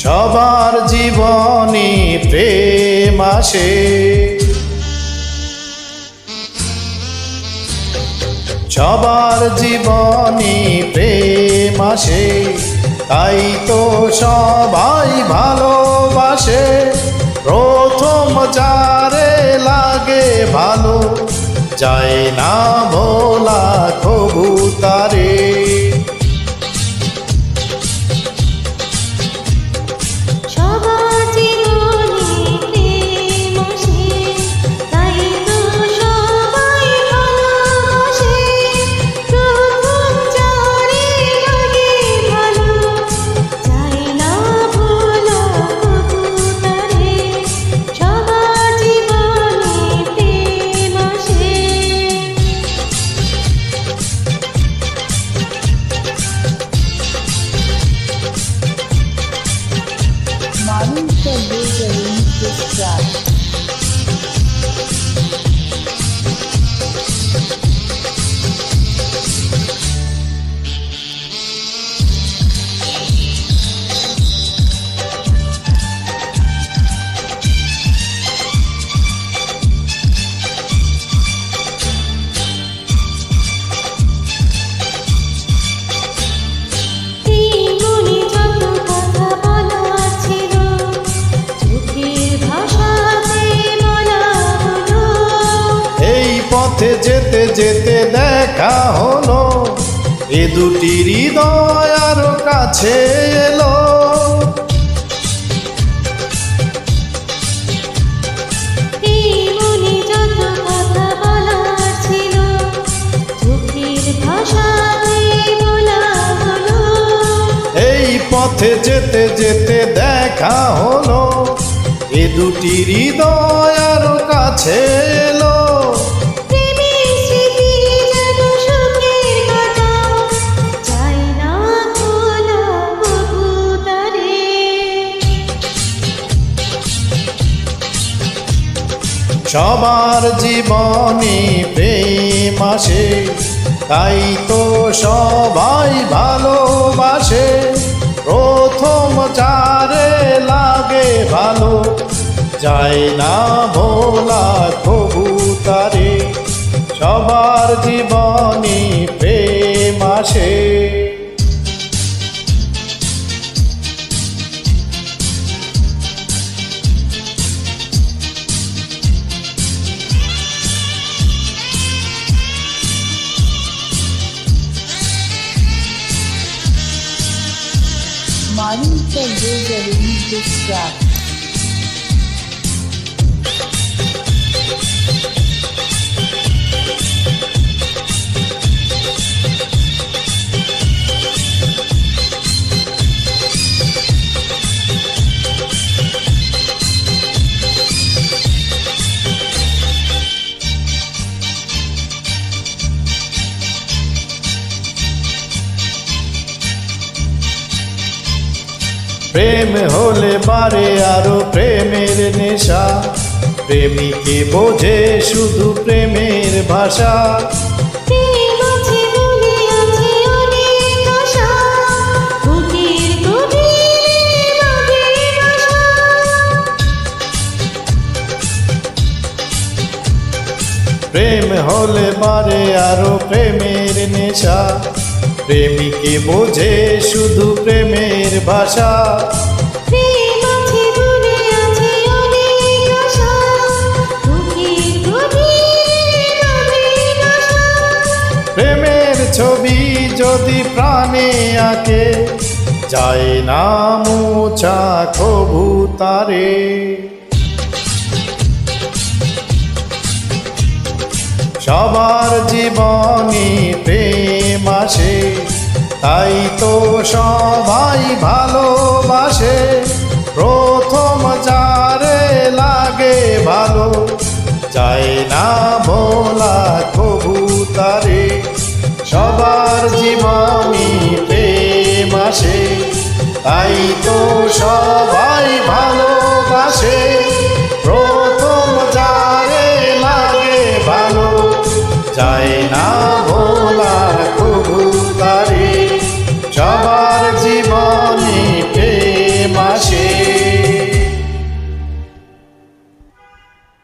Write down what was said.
সবার জীবনে প্রেম আসে, সবার জীবনে প্রেম আসে, তাই তো সবাই ভালোবাসে। প্রথম যারে লাগে ভালো, যায় না ভোলা কবু তারে। যেতে যেতে দেখা হলো, এ দুটি হৃদয় আরো কাছে এলো। এই পথে যেতে যেতে দেখা হলো, এ দুটি হৃদয় আরো কাছে এলো। সবার জীবনে প্রেম আসে, তাই তো সবাই ভালোবাসে। প্রথম যারে লাগে ভালো, যায় না ভোলা কবু তারে। সবার জীবনে প্রেম আসে। Morning Sunday release this track. প্রেম হলে বারে আরো প্রেমের নেশা, প্রেমিকে বোঝে শুধু প্রেমের ভাষা। প্রেম হলে বারে আরো প্রেমের নেশা, প্রেমিকে বোঝে শুধু প্রেমের ভাষা। প্রেমের ছবি যদি প্রাণে আঁকে, যায় না মোছা কবু তারে। সবার জীবনে প্রেম আসে, তাই তো সবাই ভালোবাসে। প্রথম যারে লাগে ভালো, যায় না ভোলা কবু তারে। সবার জীবনে প্রেম আসে, তাই তো সবাই ভালোবাসে। প্রথম যারে লাগে ভালো, যায় না